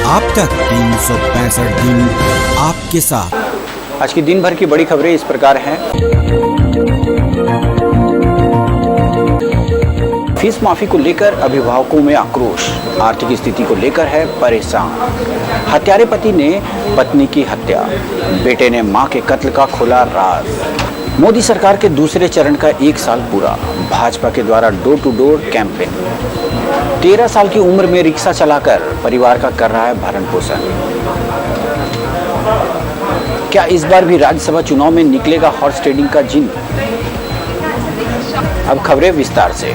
आप तक 365 दिन आपके साथ। आज की दिन भर की बड़ी खबरें इस प्रकार हैं। फीस माफी को लेकर अभिभावकों में आक्रोश, आर्थिक स्थिति को लेकर है परेशान। हत्यारे पति ने पत्नी की हत्या, बेटे ने मां के कत्ल का खोला राज। मोदी सरकार के दूसरे चरण का 1 साल पूरा, भाजपा के द्वारा डोर टू डोर कैंपेन। 13 साल की उम्र में रिक्शा चलाकर परिवार का कर रहा है भरण पोषण। क्या इस बार भी राज्यसभा चुनाव में निकलेगा हॉर्स ट्रेडिंग का जिन? अब खबरें विस्तार से।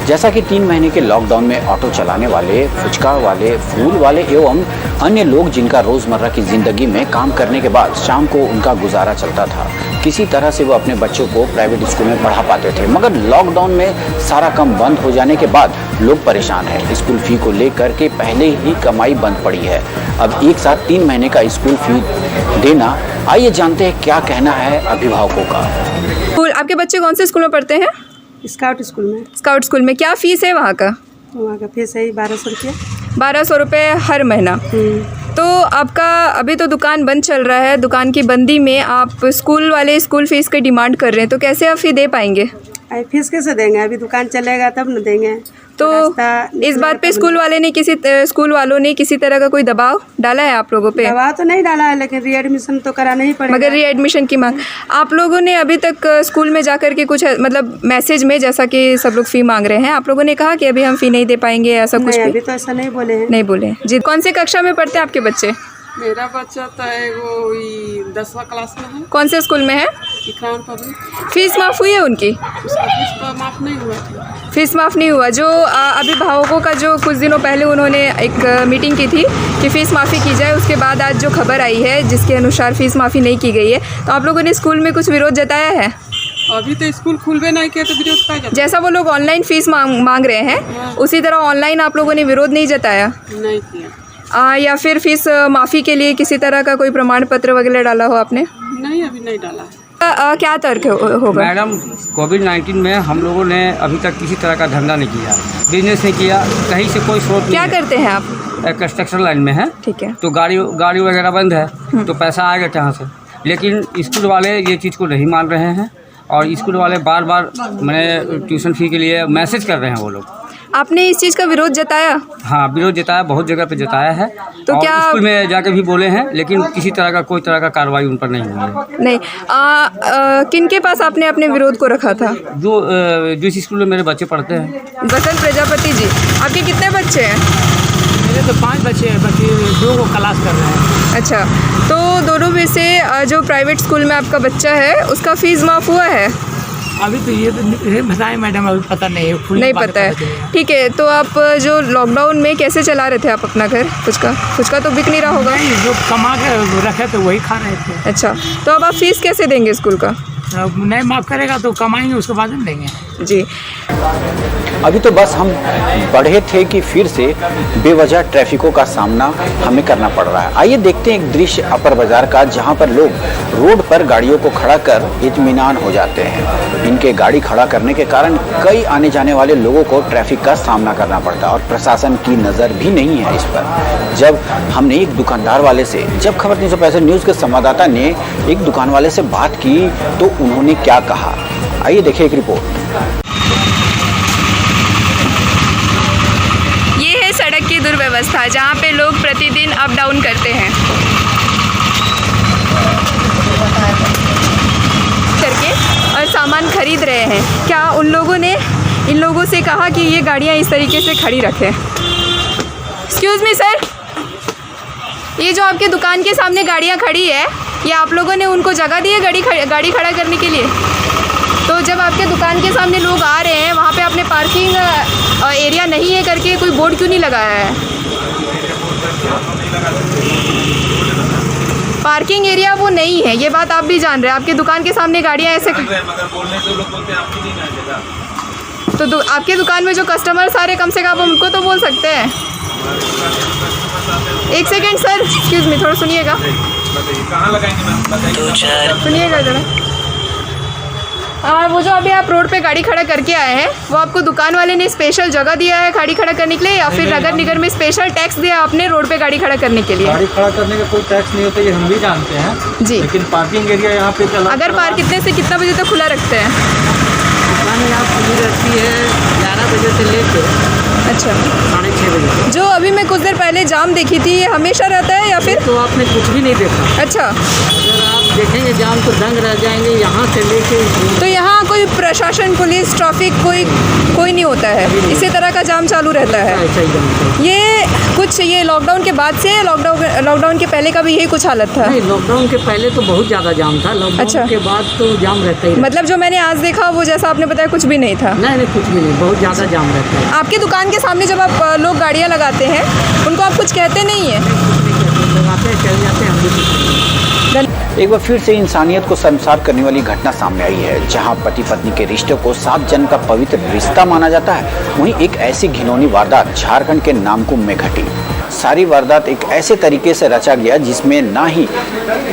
जैसा कि 3 महीने के लॉकडाउन में ऑटो चलाने वाले, फुचका वाले, फूल वाले एवं अन्य लोग जिनका रोजमर्रा की जिंदगी में काम करने के बाद शाम को उनका गुजारा चलता था, किसी तरह से वो अपने बच्चों को प्राइवेट स्कूल में पढ़ा पाते थे। मगर लॉकडाउन में सारा काम बंद हो जाने के बाद लोग परेशान हैं। स्कूल फी को लेकर के पहले ही कमाई बंद पड़ी है, अब एक साथ 3 महीने का स्कूल फी देना। आइए जानते हैं क्या कहना है अभिभावकों का। आपके बच्चे कौन से स्कूल में पढ़ते हैं? स्काउट स्कूल में। स्काउट स्कूल में क्या फीस है वहाँ का? वहाँ का फीस है 1200 रुपये। 1200 रुपये हर महीना। तो आपका अभी तो दुकान बंद चल रहा है, दुकान की बंदी में आप स्कूल वाले स्कूल फीस की डिमांड कर रहे हैं, तो कैसे आप फी दे पाएंगे? फीस कैसे देंगे? अभी दुकान चलेगा तब न देंगे। तो इस बात पे स्कूल वालों ने किसी तरह का कोई दबाव डाला है आप लोगों पे? दबाव तो नहीं डाला है, लेकिन रीएडमिशन तो कराना ही पड़ेगा। मगर रीएडमिशन की मांग आप लोगों ने अभी तक स्कूल में जाकर के कुछ मतलब मैसेज में, जैसा कि सब लोग फ़ी मांग रहे हैं, आप लोगों ने कहा कि अभी हम फ़ी नहीं दे पाएंगे, ऐसा कुछ? अभी तो ऐसा नहीं बोले हैं। नहीं बोले जी। कौन से कक्षा में पढ़ते हैं आपके बच्चे? मेरा बच्चा तो है वो 10वां क्लास में है। कौन से स्कूल में है? इकराम पब्लिक। फीस माफ़ हुई है उनकी? उसका फीस तो माफ़ नहीं हुआ। फीस माफ़ नहीं हुआ। जो अभिभावकों का जो कुछ दिनों पहले उन्होंने एक मीटिंग की थी कि फ़ीस माफ़ी की जाए, उसके बाद आज जो खबर आई है जिसके अनुसार फ़ीस माफ़ी नहीं की गई है, तो आप लोगों ने स्कूल में कुछ विरोध जताया है? अभी तो स्कूल खुलवे नहीं किया तो विरोध क्या जताया? जैसा वो लोग ऑनलाइन फ़ीस मांग रहे हैं, उसी तरह ऑनलाइन आप लोगों ने विरोध नहीं जताया? नहीं किया। या फिर फीस माफ़ी के लिए किसी तरह का कोई प्रमाण पत्र वगैरह डाला हो आपने? नहीं, अभी नहीं डाला। क्या तर्क होगा? मैडम, कोविड-19 में हम लोगों ने अभी तक किसी तरह का धंधा नहीं किया, बिजनेस नहीं किया, कहीं से कोई स्रोत नहीं। क्या करते हैं आप? कंस्ट्रक्शन लाइन में है। ठीक है। तो गाड़ी वगैरह बंद है, तो पैसा आएगा कहाँ से? लेकिन स्कूल वाले ये चीज़ को नहीं मान रहे हैं और स्कूल वाले बार बार मैंने ट्यूशन फ़ी के लिए मैसेज कर रहे हैं वो लोग। आपने इस चीज़ का विरोध जताया? हाँ, विरोध जताया, बहुत जगह पे जताया है। तो और क्या स्कूल में जाके भी बोले हैं, लेकिन किसी तरह का कोई तरह का कार्रवाई उन पर नहीं हुई है। नहीं। किन के पास आपने अपने विरोध को रखा था? जो स्कूल में मेरे बच्चे पढ़ते हैं। बसंत प्रजापति जी, आपके कितने बच्चे हैं? मेरे तो 5 बच्चे हैं, बाकी 2 को क्लास कर रहे हैं। अच्छा, तो दोनों में से जो प्राइवेट स्कूल में आपका बच्चा है उसका फ़ीस माफ़ हुआ है? अभी तो ये बताएं मैडम, अभी पता नहीं है। नहीं पता है। ठीक है, तो आप जो लॉकडाउन में कैसे चला रहे थे आप अपना घर? फुचका तो बिक नहीं रहा होगा। नहीं, जो कमा के रखे थे वही खा रहे थे। अच्छा, तो अब आप फीस कैसे देंगे स्कूल का? नहीं माफ़ करेगा तो कमाएंगे, उसके बाद हम देंगे जी। अभी तो बस हम बढ़े थे कि फिर से बेवजह ट्रैफिकों का सामना हमें करना पड़ रहा है। आइए देखते हैं एक दृश्य अपर बाजार का, जहां पर लोग रोड पर गाड़ियों को खड़ा कर इत्मीनान हो जाते हैं। इनके गाड़ी खड़ा करने के कारण कई आने जाने वाले लोगों को ट्रैफिक का सामना करना पड़ता है और प्रशासन की नज़र भी नहीं है इस पर। जब हमने एक दुकानदार वाले से, जब खबर 365 न्यूज़ के संवाददाता ने एक दुकान वाले से बात की तो उन्होंने क्या कहा, आइए देखिए एक रिपोर्ट। ये है सड़क की दुर्व्यवस्था, जहाँ पे लोग प्रतिदिन अप डाउन करते हैं करके और सामान खरीद रहे हैं। क्या उन लोगों ने इन लोगों से कहा कि ये गाड़ियाँ इस तरीके से खड़ी रखें? एक्सक्यूज़ मी सर, ये जो आपके दुकान के सामने गाड़ियाँ खड़ी है, ये आप लोगों ने उनको जगह दी है गाड़ी खड़ा करने के लिए? तो जब आपके दुकान के सामने लोग आ रहे हैं, वहाँ पे आपने पार्किंग एरिया नहीं है करके कोई बोर्ड क्यों नहीं लगाया है? पार्किंग एरिया वो नहीं है, ये बात आप भी जान रहे हैं। आपके दुकान के सामने गाड़ियाँ ऐसे तो आपके दुकान में जो कस्टमर्स आ रहे, कम से कम आप उनको तो बोल सकते हैं। एक सेकेंड सर, एक्सक्यूज़ मी, थोड़ा सुनिएगा। सुनिएगा ज़रा। वो जो अभी आप रोड पे गाड़ी खड़ा करके आए हैं, वो आपको दुकान वाले ने स्पेशल जगह दिया है गाड़ी खड़ा करने के लिए, या फिर नगर निगम में स्पेशल टैक्स दिया आपने रोड पे गाड़ी खड़ा करने के लिए? गाड़ी खड़ा करने का कोई टैक्स नहीं होता, ये हम भी जानते हैं जी। लेकिन पार्किंग एरिया यहाँ पे अगर पार्क कितने से कितना बजे तक खुला रखते हैं? दुकान यहाँ खुली रहती है 11 बजे से लेकर अच्छा, 6:30 बजे। जो अभी मैं कुछ देर पहले जाम देखी थी, ये हमेशा रहता है या फिर? तो आपने कुछ भी नहीं देखा। अच्छा, अगर आप देखेंगे जाम तो दंग रह जाएंगे यहाँ से लेके। तो यहाँ कोई प्रशासन, पुलिस, ट्रैफिक कोई नहीं होता है, इसी तरह का जाम चालू रहता है? ऐसा ही जाम था। ये लॉकडाउन के बाद से, लॉकडाउन के पहले का भी यही कुछ हालत था? नहीं, लॉकडाउन के पहले तो बहुत ज़्यादा जाम था, लॉकडाउन अच्छा। के बाद तो जाम रहता ही। मतलब जो मैंने आज देखा वो जैसा आपने बताया कुछ भी नहीं था? नहीं, कुछ भी नहीं, बहुत ज़्यादा जाम रहता है। आपकी दुकान के सामने जब आप लोग गाड़ियाँ लगाते हैं, उनको आप कुछ कहते नहीं है? लगाते हैं, चल जाते हैं, हम भी कुछ नहीं। एक बार फिर से इंसानियत को शर्मसार करने वाली घटना सामने आई है, जहां पति पत्नी के रिश्ते को 7 जन्म का पवित्र रिश्ता माना जाता है, वहीं एक ऐसी घिनौनी वारदात झारखंड के नामकुम में घटी। सारी वारदात एक ऐसे तरीके से रचा गया जिसमें ना ही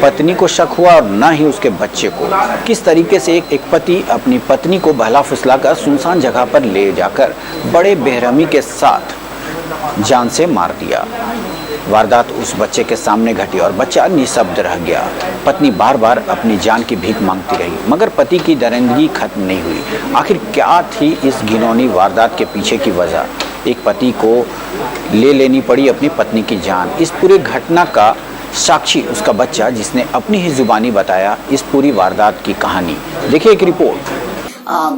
पत्नी को शक हुआ और ना ही उसके बच्चे को। किस तरीके से एक पति अपनी पत्नी को बहला फुसलाकर सुनसान जगह पर ले जाकर बड़े बेरहमी के साथ जान से मार दिया। वारदात उस बच्चे के सामने घटी और बच्चा निशब्द रह गया। पत्नी बार बार अपनी जान की भीख मांगती रही, मगर पति की दरिंदगी खत्म नहीं हुई। आखिर क्या थी इस घिनौनी वारदात के पीछे की वजह? एक पति को ले लेनी पड़ी अपनी पत्नी की जान। इस पूरी घटना का साक्षी उसका बच्चा, जिसने अपनी ही जुबानी बताया इस पूरी वारदात की कहानी। देखिए एक रिपोर्ट।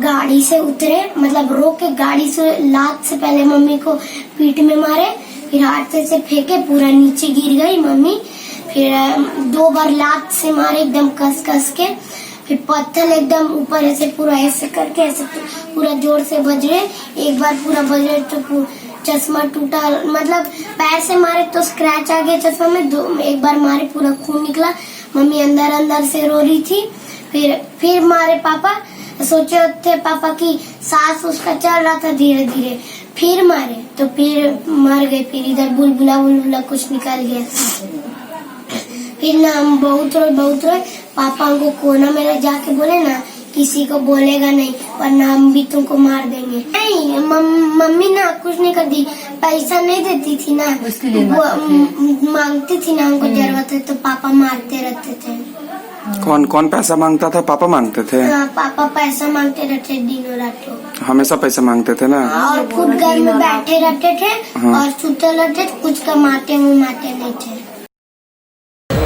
गाड़ी से उतरे, मतलब रोक के गाड़ी से लात से पहले मम्मी को पीठ में मारे, फिर हाथ से फेंके, पूरा नीचे गिर गई मम्मी। फिर 2 बार लात से मारे एकदम कस के, फिर पत्थर एकदम ऊपर ऐसे पूरा ऐसे करके ऐसे पूरा जोर से बज रहे। एक बार पूरा बज रहे तो चश्मा टूटा, मतलब पैर से मारे तो स्क्रैच आ गया चश्मा में। एक बार मारे पूरा खून निकला। मम्मी अंदर से रो रही थी। फिर मारे पापा, सोचे थे पापा की सांस उसका चल रहा था धीरे धीरे, फिर मारे तो फिर मर गए। फिर इधर बुलबुला कुछ निकल गया। फिर ना हम बहुत रोए। पापा हमको कोना में जाके बोले ना, किसी को बोलेगा नहीं वरना हम भी तुमको मार देंगे। नहीं, मम्मी ना कुछ नहीं करती, पैसा नहीं देती थी ना, वो मांगती थी ना, हमको जरूरत है तो पापा मारते रहते थे। कौन पैसा मांगता था? पापा मांगते थे? हाँ, पापा पैसा मांगते रहते दिनों रात, हमेशा पैसा मांगते थे ना। और खुद घर में बैठे रहते थे और सुते रहते, कुछ कमाते नहीं थे।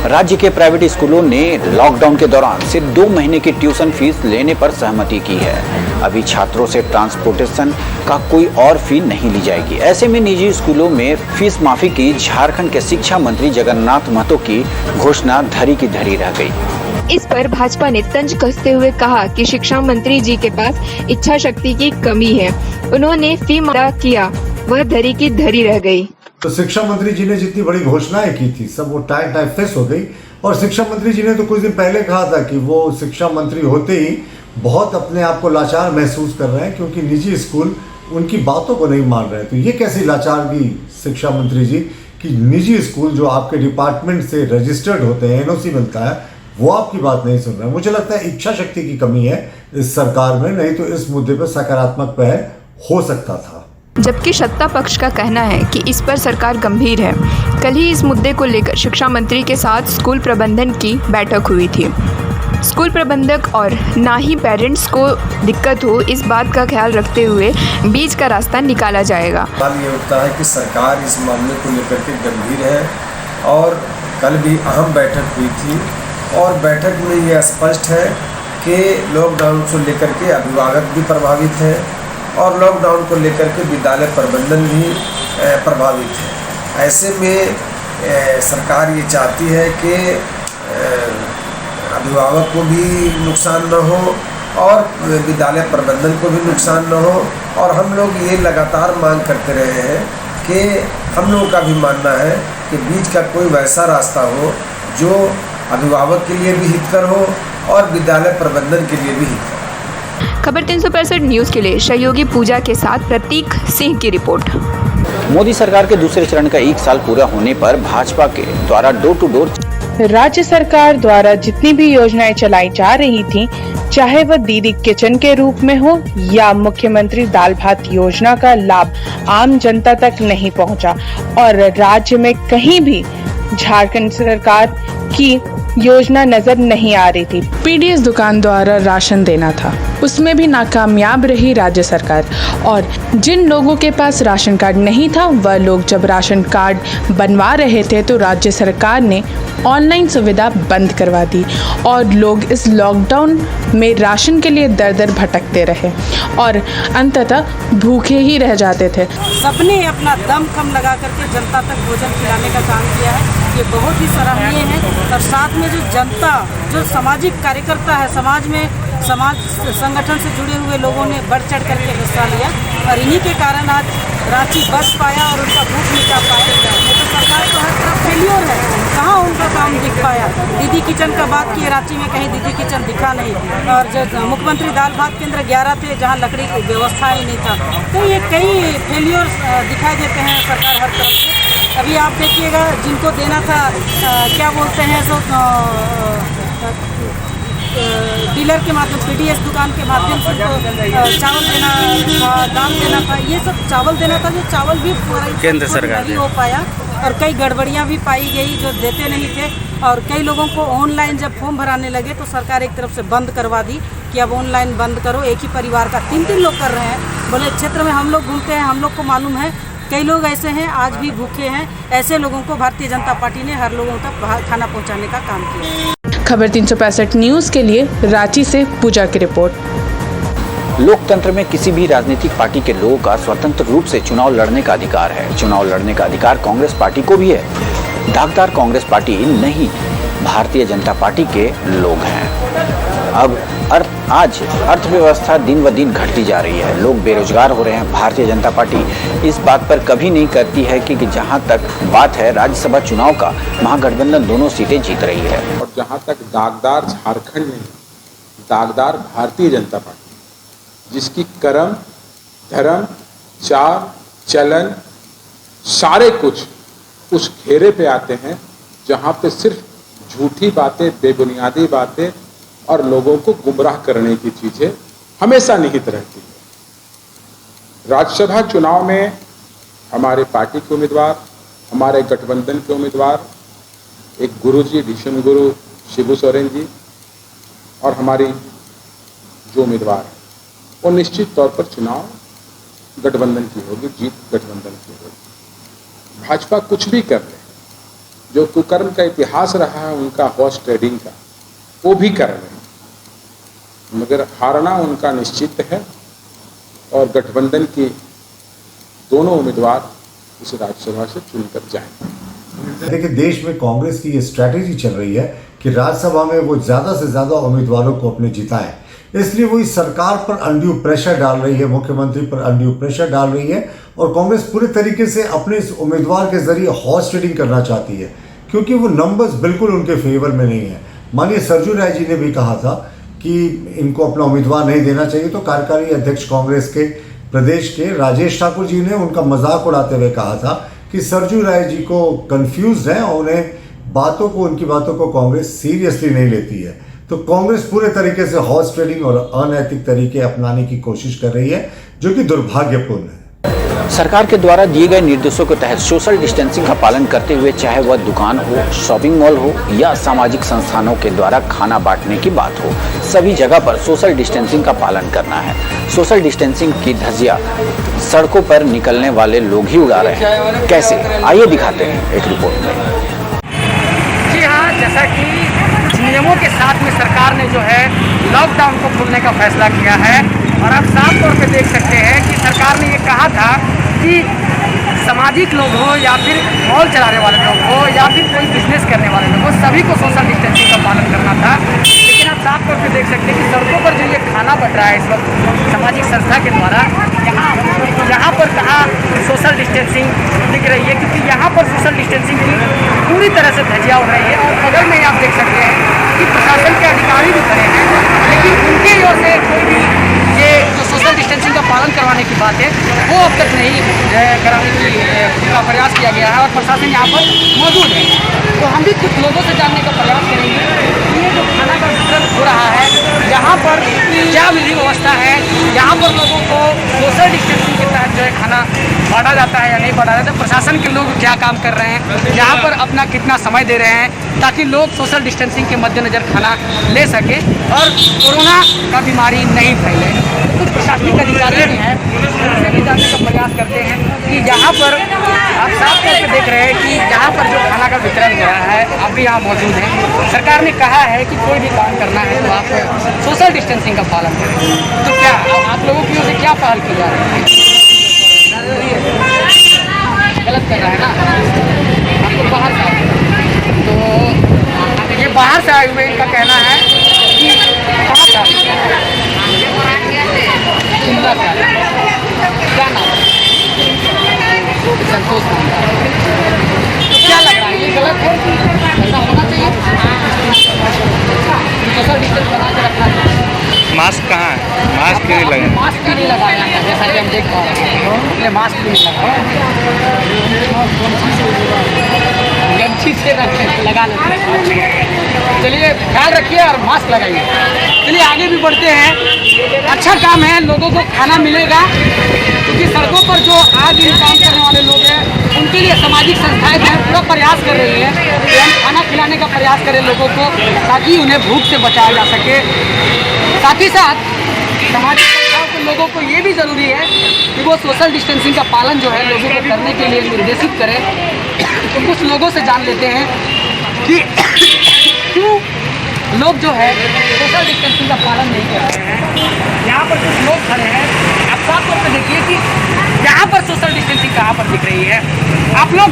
राज्य के प्राइवेट स्कूलों ने लॉकडाउन के दौरान सिर्फ 2 महीने की ट्यूशन फीस लेने पर सहमति की है। अभी छात्रों से ट्रांसपोर्टेशन का कोई और फी नहीं ली जाएगी। ऐसे में निजी स्कूलों में फीस माफी की झारखंड के शिक्षा मंत्री जगन्नाथ महतो की घोषणा धरी की धरी रह गई। इस पर भाजपा ने तंज कसते हुए कहा कि शिक्षा मंत्री जी के पास इच्छा शक्ति की कमी है। उन्होंने फी मांगा किया, वह धरी की धरी रह गई। तो शिक्षा मंत्री जी ने जितनी बड़ी घोषणाएं की थी सब वो टाइम फेस हो गई। और शिक्षा मंत्री जी ने तो कुछ दिन पहले कहा था कि वो शिक्षा मंत्री होते ही बहुत अपने आप को लाचार महसूस कर रहे हैं, क्योंकि निजी स्कूल उनकी बातों को नहीं मान रहे। तो ये कैसी लाचारगी शिक्षा मंत्री जी कि निजी स्कूल जो आपके डिपार्टमेंट से रजिस्टर्ड होते हैं, NOC मिलता है, वो आपकी बात नहीं सुन रहे हैं। मुझे लगता है इच्छा शक्ति की कमी है इस सरकार में, नहीं तो इस मुद्दे पर सकारात्मक पहल हो सकता था। जबकि सत्ता पक्ष का कहना है कि इस पर सरकार गंभीर है। कल ही इस मुद्दे को लेकर शिक्षा मंत्री के साथ स्कूल प्रबंधन की बैठक हुई थी। स्कूल प्रबंधक और ना ही पेरेंट्स को दिक्कत हो, इस बात का ख्याल रखते हुए बीच का रास्ता निकाला जाएगा। सवाल ये उठता है कि सरकार इस मामले को लेकर के गंभीर है, और कल भी अहम बैठक हुई थी और बैठक में ये स्पष्ट है कि लॉकडाउन को लेकर के अभिभावक भी प्रभावित हैं और लॉकडाउन को लेकर के विद्यालय प्रबंधन भी प्रभावित है। ऐसे में सरकार ये चाहती है कि अभिभावक को भी नुकसान न हो और विद्यालय प्रबंधन को भी नुकसान न हो। और हम लोग ये लगातार मांग करते रहे हैं कि हम लोगों का भी मानना है कि बीच का कोई वैसा रास्ता हो जो अभिभावक के लिए भी हितकर हो और विद्यालय प्रबंधन के लिए भी हितकर। खबर 365 न्यूज़ के लिए सहयोगी पूजा के साथ प्रतीक सिंह की रिपोर्ट। मोदी सरकार के दूसरे चरण का 1 साल पूरा होने पर भाजपा के द्वारा डोर टू डोर राज्य सरकार द्वारा जितनी भी योजनाएं चलाई जा रही थी, चाहे वह दीदी किचन के रूप में हो या मुख्यमंत्री दाल भात योजना का लाभ आम जनता तक नहीं पहुंचा और राज्य में कहीं भी झारखंड सरकार की योजना नजर नहीं आ रही थी। पीडीएस दुकान द्वारा राशन देना था, उसमें भी नाकामयाब रही राज्य सरकार और जिन लोगों के पास राशन कार्ड नहीं था वह लोग जब राशन कार्ड बनवा रहे थे तो राज्य सरकार ने ऑनलाइन सुविधा बंद करवा दी और लोग इस लॉकडाउन में राशन के लिए दर दर भटकते रहे और अंततः भूखे ही रह जाते थे। सबने अपना दम कम लगा करके जनता तक भोजन खिलाने का काम किया है, ये बहुत ही सराहनीय है। और साथ में जो जनता, जो सामाजिक कार्यकर्ता है, समाज संगठन से जुड़े हुए लोगों ने बढ़ चढ़ करके हिस्सा लिया और इन्हीं के कारण आज रांची बच पाया और उनका भूख मिटा पाया। तो सरकार तो हर तरफ फेलियर है, कहाँ उनका काम दिख पाया। दीदी किचन का बात की, रांची में कहीं दीदी किचन दिखा नहीं और जो मुख्यमंत्री दाल भात केंद्र 11 थे जहाँ लकड़ी की व्यवस्था ही नहीं था। तो ये कई फेलियर दिखाई देते हैं सरकार हर तरफ से। अभी आप देखिएगा जिनको देना था क्या बोलते हैं सो डीलर के माध्यम, पीडीएस दुकान के माध्यम से तो चावल देना था, दाल देना था, ये सब चावल देना था, जो चावल भी केंद्र सरकार नहीं हो पाया और कई गड़बड़ियां भी पाई गई जो देते नहीं थे। और कई लोगों को ऑनलाइन जब फॉर्म भराने लगे तो सरकार एक तरफ से बंद करवा दी कि अब ऑनलाइन बंद करो। एक ही परिवार का 3-3 लोग कर रहे हैं। बोले क्षेत्र में हम लोग घूमते हैं, हम लोग को मालूम है कई लोग ऐसे हैं आज भी भूखे हैं। ऐसे लोगों को भारतीय जनता पार्टी ने हर लोगों तक खाना पहुंचाने का काम किया। खबर 365 न्यूज़ के लिए रांची से पूजा की रिपोर्ट। लोकतंत्र में किसी भी राजनीतिक पार्टी के लोगों का स्वतंत्र रूप से चुनाव लड़ने का अधिकार है। चुनाव लड़ने का अधिकार कांग्रेस पार्टी को भी है। दागदार कांग्रेस पार्टी नहीं, भारतीय जनता पार्टी के लोग हैं। अब आज अर्थव्यवस्था दिन ब दिन घटती जा रही है, लोग बेरोजगार हो रहे हैं। भारतीय जनता पार्टी इस बात पर कभी नहीं करती है कि जहां तक बात है राज्यसभा चुनाव का, महागठबंधन दोनों सीटें जीत रही है। और जहां तक दागदार झारखंड में, दागदार भारतीय जनता पार्टी जिसकी कर्म, धर्म, चाल, चलन सारे कुछ उस घेरे पे आते हैं जहां पे सिर्फ झूठी बातें, बेबुनियादी बातें और लोगों को गुमराह करने की चीजें हमेशा निहित रहती है। राज्यसभा चुनाव में हमारे पार्टी के उम्मीदवार, हमारे गठबंधन के उम्मीदवार, एक गुरुजी, भीष्म गुरु शिबू सोरेन जी और हमारी जो उम्मीदवार है वो निश्चित तौर पर चुनाव गठबंधन की होगी, जीत गठबंधन की होगी। भाजपा कुछ भी कर ले, जो कुकर्म का इतिहास रहा है उनका हॉर्स ट्रेडिंग का, वो भी कर रहे हैं, मगर हारना उनका निश्चित है और गठबंधन की दोनों उम्मीदवार इस राज्यसभा से चुनकर जाएंगे। देखिए, देश में कांग्रेस की ये स्ट्रैटेजी चल रही है कि राज्यसभा में वो ज़्यादा से ज़्यादा उम्मीदवारों को अपने जिताएं, इसलिए वो इस सरकार पर अनड्यू प्रेशर डाल रही है, मुख्यमंत्री पर अनड्यू प्रेशर डाल रही है और कांग्रेस पूरे तरीके से अपने इस उम्मीदवार के जरिए हॉर्स ट्रेडिंग करना चाहती है, क्योंकि वो नंबर्स बिल्कुल उनके फेवर में नहीं है। माननीय सरजू राय जी ने भी कहा था कि इनको अपना उम्मीदवार नहीं देना चाहिए, तो कार्यकारी अध्यक्ष कांग्रेस के प्रदेश के राजेश ठाकुर जी ने उनका मजाक उड़ाते हुए कहा था कि सरजू राय जी को कंफ्यूज है और उनकी बातों को कांग्रेस सीरियसली नहीं लेती है। तो कांग्रेस पूरे तरीके से हॉर्स ट्रेडिंग और अनैतिक तरीके अपनाने की कोशिश कर रही है, जो कि दुर्भाग्यपूर्ण है। सरकार के द्वारा दिए गए निर्देशों के तहत सोशल डिस्टेंसिंग का पालन करते हुए, चाहे वह दुकान हो, शॉपिंग मॉल हो या सामाजिक संस्थानों के द्वारा खाना बांटने की बात हो, सभी जगह पर सोशल डिस्टेंसिंग का पालन करना है। सोशल डिस्टेंसिंग की धज्जियां सड़कों पर निकलने वाले लोग ही उड़ा रहे हैं। कैसे, आइए दिखाते हैं एक रिपोर्ट में। जी हाँ, जैसा कि नियमों के साथ में सरकार ने जो है लॉकडाउन को खोलने का फैसला किया है और आप साफ तौर पे देख सकते हैं कि सरकार ने ये कहा था कि सामाजिक लोग हो या फिर मॉल चलाने वाले लोग हो या फिर कोई बिजनेस करने वाले लोग हो, सभी को सोशल डिस्टेंसिंग का पालन करना था। लेकिन आप साफ तौर पे देख सकते हैं कि सड़कों पर जो ये खाना बट रहा है इस वक्त सामाजिक संस्था के द्वारा, यहाँ पर कहाँ सोशल डिस्टेंसिंग दिख रही है, क्योंकि यहाँ पर सोशल डिस्टेंसिंग की पूरी तरह से धज्जियां उड़ रही है। और बगल में आप देख सकते हैं कि प्रशासन के अधिकारी भी खड़े हैं, लेकिन उनकी ओर से कोई भी ये जो सोशल डिस्टेंसिंग का पालन करवाने की बात है वो अब तक नहीं कराने का प्रयास किया गया है और प्रशासन यहाँ पर मौजूद है। तो हम भी कुछ लोगों से जानने का प्रयास करेंगे कि ये जो खाना का वितरण हो रहा है यहाँ पर क्या विधि व्यवस्था है, यहाँ पर लोगों को सोशल डिस्टेंसिंग के तहत जो है खाना बांटा जाता है या नहीं बांटा जाता है, प्रशासन के लोग क्या काम कर रहे हैं, यहाँ पर अपना कितना समय दे रहे हैं ताकि लोग सोशल डिस्टेंसिंग के मद्देनज़र खाना ले सके और कोरोना का बीमारी नहीं फैले। कुछ प्रशासनिक अधिकारी भी हैं, उनसे भी जानने का प्रयास करते हैं कि यहाँ पर आप साफ तौर पर देख रहे हैं कि यहाँ पर जो खाना का वितरण हो रहा है आप भी यहाँ मौजूद हैं। सरकार ने कहा है कि कोई भी काम करना है तो आप सोशल डिस्टेंसिंग का पालन करें, तो क्या आप लोगों की ओर से क्या पहल की जा रही है? गलत कर रहा है ना, आपको बाहर से तो ये बाहर से आए हुए इनका कहना है कि कहाँ से शिमला से क्या नाम संतोष नाम, तो क्या लग रहा है ये गलत है, ऐसा होना चाहिए, सोशल डिस्टेंस बना के रखना चाहिए। मास्क कहाँ है? मास्क क्यों नहीं लगा? मास्क क्यों नहीं लगाया है जैसा कि हम देख पा रहे हैं, इसलिए मास्क क्यों नहीं लगाया, गमछी से लगा लेते हैं। चलिए ख्याल रखिए और मास्क लगाइए। चलिए आगे भी बढ़ते हैं, अच्छा काम है, लोगों को खाना मिलेगा क्योंकि सड़कों पर जो आज भी काम करने वाले लोग हैं उनके लिए सामाजिक संस्थाएं जो है पूरा प्रयास कर रही है कि हम खाना खिलाने का प्रयास करें लोगों को ताकि उन्हें भूख से बचाया जा सके। साथ ही साथ सामाजिक संस्थाओं के लोगों को ये भी ज़रूरी है कि वो सोशल डिस्टेंसिंग का पालन जो है लोगों को करने के लिए निर्देशित करें। तो कुछ लोगों से जान लेते हैं कि क्यों लोग जो है सोशल डिस्टेंसिंग का पालन नहीं कर रहे हैं। यहाँ पर कुछ लोग खड़े हैं, आप साफ तौर पर देखिए कि यहाँ पर सोशल डिस्टेंसिंग कहाँ पर दिख रही है। आप लोग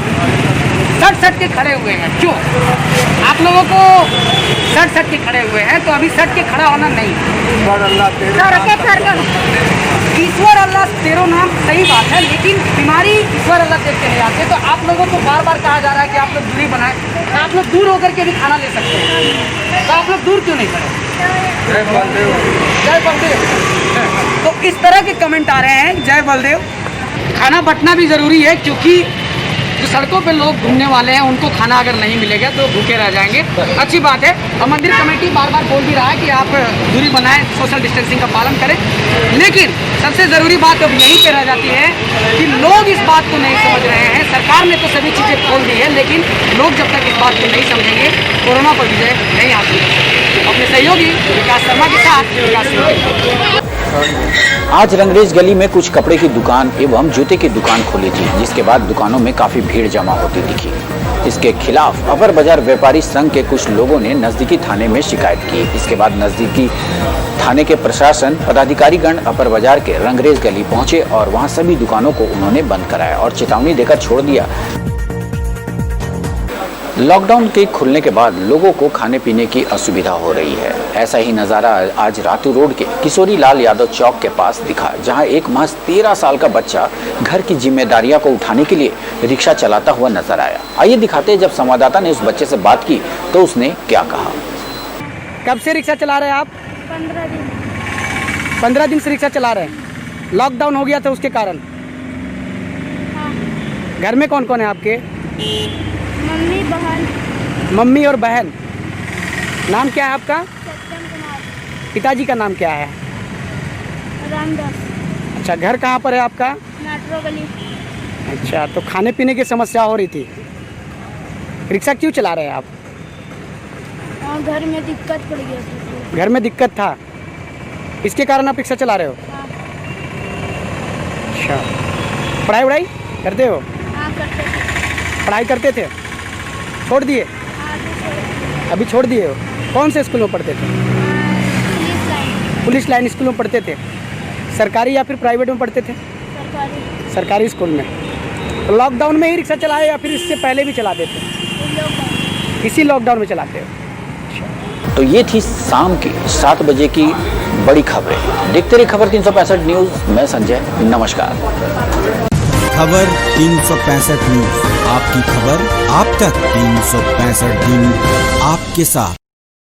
सट के खड़े हुए हैं, क्यों? आप लोगों को सट के खड़े हुए हैं तो अभी सट के खड़ा होना नहीं। ईश्वर अल्लाह तेरो नाम, सही बात है, लेकिन बीमारी ईश्वर अल्लाह देख के नहीं आते। तो आप लोगों को बार बार कहा जा रहा है कि आप लोग दूरी बनाएं, तो आप लोग दूर होकर के भी खाना ले सकते हैं, तो आप लोग दूर क्यों नहीं करें? जय बलदेव, जय बलदेव। तो इस तरह के कमेंट आ रहे हैं, जय बलदेव। खाना बंटना भी ज़रूरी है क्योंकि जो सड़कों पे लोग घूमने वाले हैं उनको खाना अगर नहीं मिलेगा तो भूखे रह जाएंगे। अच्छी बात है, और मंदिर कमेटी बार बार बोल भी रहा है कि आप दूरी बनाएं, सोशल डिस्टेंसिंग का पालन करें, लेकिन सबसे ज़रूरी बात अब यहीं पे रह जाती है कि लोग इस बात को नहीं समझ रहे हैं। सरकार ने तो सभी चीज़ें खोल दी है, लेकिन लोग जब तक इस बात को नहीं समझेंगे कोरोना पर विजय नहीं हासिल कर सकते। अपने सहयोगी विकास शर्मा के साथ विकास सिंह। आज रंगरेज गली में कुछ कपड़े की दुकान एवं जूते की दुकान खुली थी, जिसके बाद दुकानों में काफी भीड़ जमा होती दिखी। इसके खिलाफ अपर बाजार व्यापारी संघ के कुछ लोगों ने नजदीकी थाने में शिकायत की। इसके बाद नजदीकी थाने के प्रशासन पदाधिकारीगण अपर बाजार के रंगरेज गली पहुंचे और वहां सभी दुकानों को उन्होंने बंद कराया और चेतावनी देकर छोड़ दिया। लॉकडाउन के खुलने के बाद लोगों को खाने पीने की असुविधा हो रही है। ऐसा ही नज़ारा आज रातू रोड के किशोरी लाल यादव चौक के पास दिखा, जहां एक महज 13 साल का बच्चा घर की जिम्मेदारियां को उठाने के लिए रिक्शा चलाता हुआ नजर आया। आइए दिखाते हैं, जब संवाददाता ने उस बच्चे से बात की तो उसने क्या कहा। कब से रिक्शा चला रहे हैं आप? 15 दिन। 15 दिन से रिक्शा चला रहे हैं। लॉकडाउन हो गया था उसके कारण? घर में कौन कौन है आपके? मम्मी, बहन। मम्मी और बहन। नाम क्या है आपका? सत्यम कुमार। पिताजी का नाम क्या है? रामदास। अच्छा, घर कहाँ पर है आपका? नाटरो गली। अच्छा, तो खाने पीने की समस्या हो रही थी, रिक्शा क्यों चला रहे हैं आप? हाँ, घर में दिक्कत पड़ गया था। घर में दिक्कत था, इसके कारण आप रिक्शा चला रहे हो? हाँ। अच्छा, पढ़ाई वढ़ाई करते हो? हाँ, करते थे। पढ़ाई करते थे, छोड़ दिए? हाँ, अभी छोड़ दिए हो। कौन से स्कूल में पढ़ते थे? Police line. Police line school में पढ़ते थे। सरकारी या फिर प्राइवेट में पढ़ते थे? सरकारी। सरकारी स्कूल में। तो लॉकडाउन में ही रिक्शा चलाए या फिर इससे पहले भी चलाते थे? इसी लॉकडाउन में चलाते हो? तो ये थी शाम की 7 बजे की बड़ी खबरें। देखते रहिए खबर 365 न्यूज़। मैं संजय, नमस्कार। खबर 365 न्यूज़, आपकी खबर आप तक 365 दिन आपके साथ।